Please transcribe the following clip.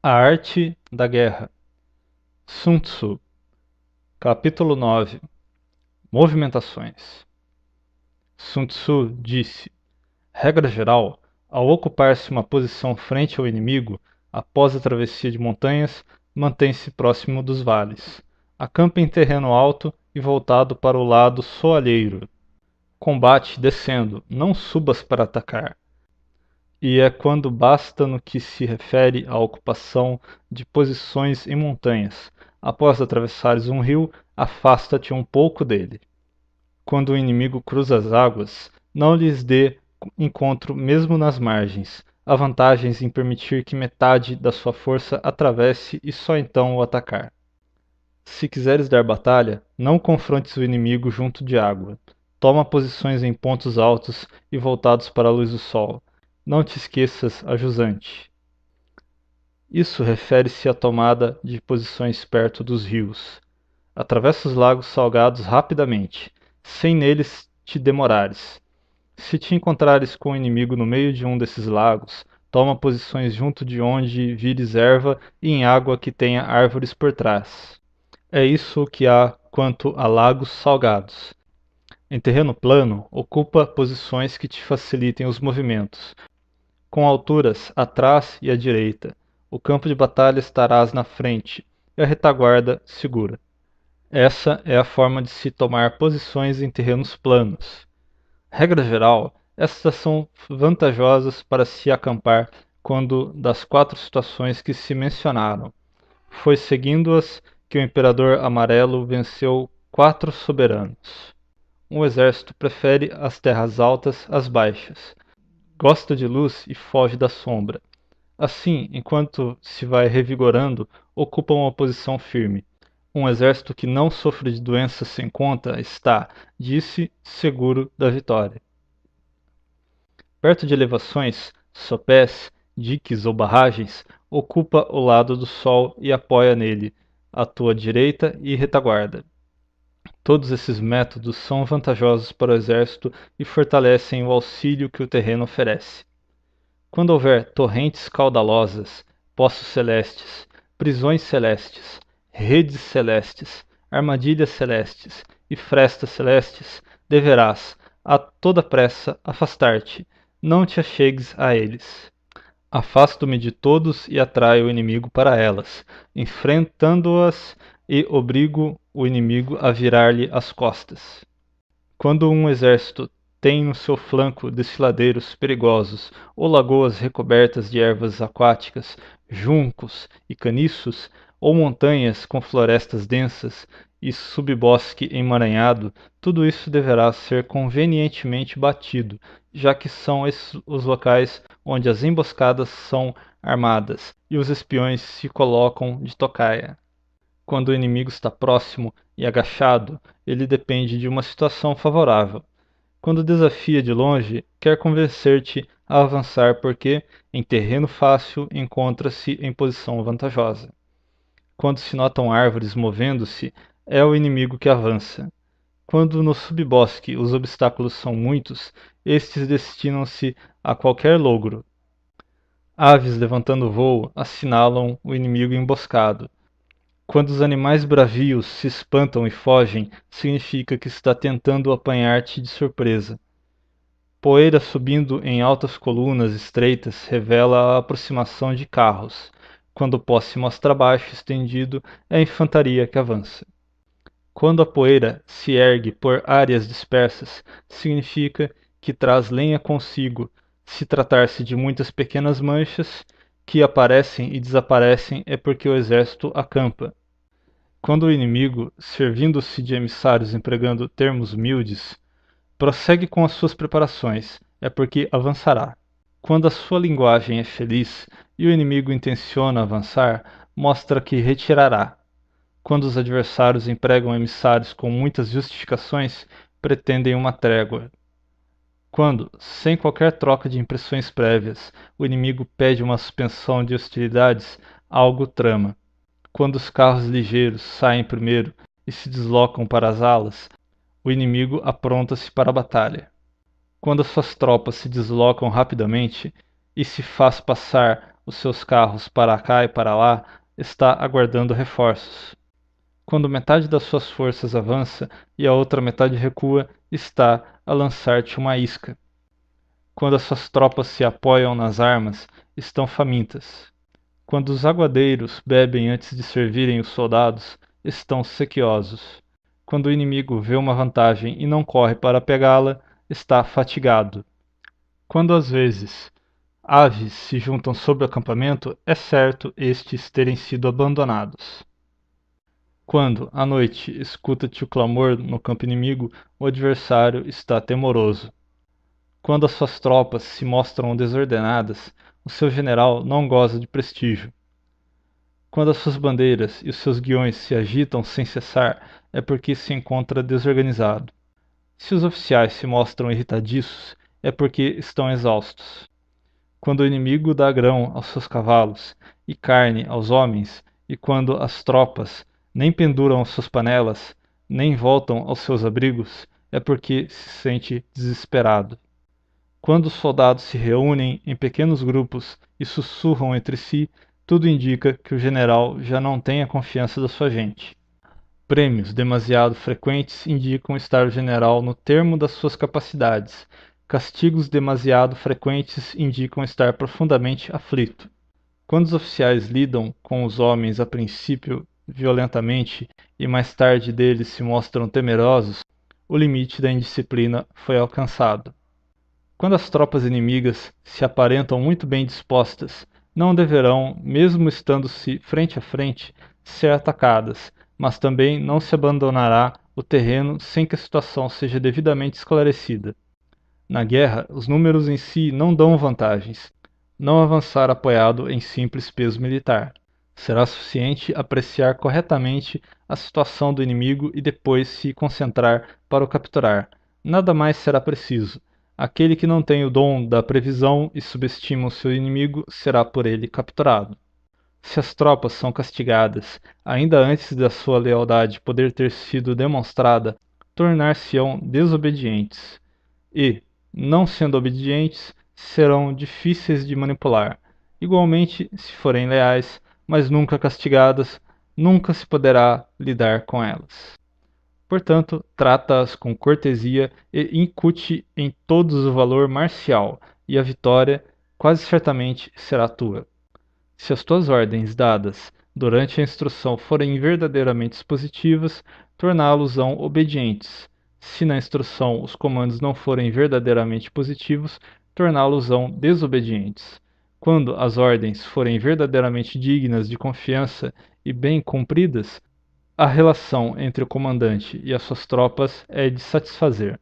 A Arte da Guerra. Sun Tzu. Capítulo 9. Movimentações. Sun Tzu disse: regra geral, ao ocupar-se uma posição frente ao inimigo, após a travessia de montanhas, mantém-se próximo dos vales. Acampa em terreno alto e voltado para o lado soalheiro. Combate descendo, não subas para atacar. E é quando basta no que se refere à ocupação de posições em montanhas. Após atravessares um rio, afasta-te um pouco dele. Quando o inimigo cruza as águas, não lhes dê encontro mesmo nas margens. Há vantagens em permitir que metade da sua força atravesse e só então o atacar. Se quiseres dar batalha, não confrontes o inimigo junto de água. Toma posições em pontos altos e voltados para a luz do sol. Não te esqueças a jusante. Isso refere-se à tomada de posições perto dos rios. Atravessa os lagos salgados rapidamente, sem neles te demorares. Se te encontrares com o inimigo no meio de um desses lagos, toma posições junto de onde vires erva e em água que tenha árvores por trás. É isso que há quanto a lagos salgados. Em terreno plano, ocupa posições que te facilitem os movimentos, com alturas atrás e à direita. O campo de batalha estarás na frente e a retaguarda segura. Essa é a forma de se tomar posições em terrenos planos. Regra geral, estas são vantajosas para se acampar quando das 4 situações que se mencionaram. Foi seguindo-as que o Imperador Amarelo venceu 4 soberanos. Um exército prefere as terras altas às baixas. Gosta de luz e foge da sombra. Assim, enquanto se vai revigorando, ocupa uma posição firme. Um exército que não sofre de doenças sem conta está, disse, seguro da vitória. Perto de elevações, sopés, diques ou barragens, ocupa o lado do sol e apoia nele, à tua direita e retaguarda. Todos esses métodos são vantajosos para o exército e fortalecem o auxílio que o terreno oferece. Quando houver torrentes caudalosas, poços celestes, prisões celestes, redes celestes, armadilhas celestes e frestas celestes, deverás, a toda pressa, afastar-te, não te achegues a eles. Afasto-me de todos e atraio o inimigo para elas, enfrentando-as e obrigo o inimigo a virar-lhe as costas. Quando um exército tem no seu flanco desfiladeiros perigosos ou lagoas recobertas de ervas aquáticas, juncos e caniços, ou montanhas com florestas densas e subbosque emaranhado, tudo isso deverá ser convenientemente batido, já que são esses os locais onde as emboscadas são armadas e os espiões se colocam de tocaia. Quando o inimigo está próximo e agachado, ele depende de uma situação favorável. Quando desafia de longe, quer convencer-te a avançar porque, em terreno fácil, encontra-se em posição vantajosa. Quando se notam árvores movendo-se, é o inimigo que avança. Quando no subbosque os obstáculos são muitos, estes destinam-se a qualquer logro. Aves levantando voo assinalam o inimigo emboscado. Quando os animais bravios se espantam e fogem, significa que está tentando apanhar-te de surpresa. Poeira subindo em altas colunas estreitas revela a aproximação de carros. Quando o pó se mostra baixo, estendido, é a infantaria que avança. Quando a poeira se ergue por áreas dispersas, significa que traz lenha consigo. Se tratar-se de muitas pequenas manchas que aparecem e desaparecem, é porque o exército acampa. Quando o inimigo, servindo-se de emissários empregando termos humildes, prossegue com as suas preparações, é porque avançará. Quando a sua linguagem é feliz e o inimigo intenciona avançar, mostra que retirará. Quando os adversários empregam emissários com muitas justificações, pretendem uma trégua. Quando, sem qualquer troca de impressões prévias, o inimigo pede uma suspensão de hostilidades, algo trama. Quando os carros ligeiros saem primeiro e se deslocam para as alas, o inimigo apronta-se para a batalha. Quando as suas tropas se deslocam rapidamente e se faz passar os seus carros para cá e para lá, está aguardando reforços. Quando metade das suas forças avança e a outra metade recua, está a lançar-te uma isca. Quando as suas tropas se apoiam nas armas, estão famintas. Quando os aguadeiros bebem antes de servirem os soldados, estão sequiosos. Quando o inimigo vê uma vantagem e não corre para pegá-la, está fatigado. Quando às vezes aves se juntam sobre o acampamento, é certo estes terem sido abandonados. Quando, à noite, escuta-te o clamor no campo inimigo, o adversário está temoroso. Quando as suas tropas se mostram desordenadas, o seu general não goza de prestígio. Quando as suas bandeiras e os seus guiões se agitam sem cessar, é porque se encontra desorganizado. Se os oficiais se mostram irritadiços, é porque estão exaustos. Quando o inimigo dá grão aos seus cavalos e carne aos homens, e quando as tropas nem penduram as suas panelas, nem voltam aos seus abrigos, é porque se sente desesperado. Quando os soldados se reúnem em pequenos grupos e sussurram entre si, tudo indica que o general já não tem a confiança da sua gente. Prêmios demasiado frequentes indicam estar o general no termo das suas capacidades. Castigos demasiado frequentes indicam estar profundamente aflito. Quando os oficiais lidam com os homens a princípio violentamente e mais tarde deles se mostram temerosos, o limite da indisciplina foi alcançado. Quando as tropas inimigas se aparentam muito bem dispostas, não deverão, mesmo estando-se frente a frente, ser atacadas, mas também não se abandonará o terreno sem que a situação seja devidamente esclarecida. Na guerra, os números em si não dão vantagens. Não avançar apoiado em simples peso militar. Será suficiente apreciar corretamente a situação do inimigo e depois se concentrar para o capturar. Nada mais será preciso. Aquele que não tem o dom da previsão e subestima o seu inimigo será por ele capturado. Se as tropas são castigadas, ainda antes da sua lealdade poder ter sido demonstrada, tornar-se-ão desobedientes. E, não sendo obedientes, serão difíceis de manipular. Igualmente, se forem leais, mas nunca castigadas, nunca se poderá lidar com elas. Portanto, trata-as com cortesia e incute em todos o valor marcial, e a vitória quase certamente será tua. Se as tuas ordens dadas durante a instrução forem verdadeiramente expositivas, torná-los-ão obedientes. Se na instrução os comandos não forem verdadeiramente positivos, torná-los-ão desobedientes. Quando as ordens forem verdadeiramente dignas de confiança e bem cumpridas, a relação entre o comandante e as suas tropas é de satisfazer.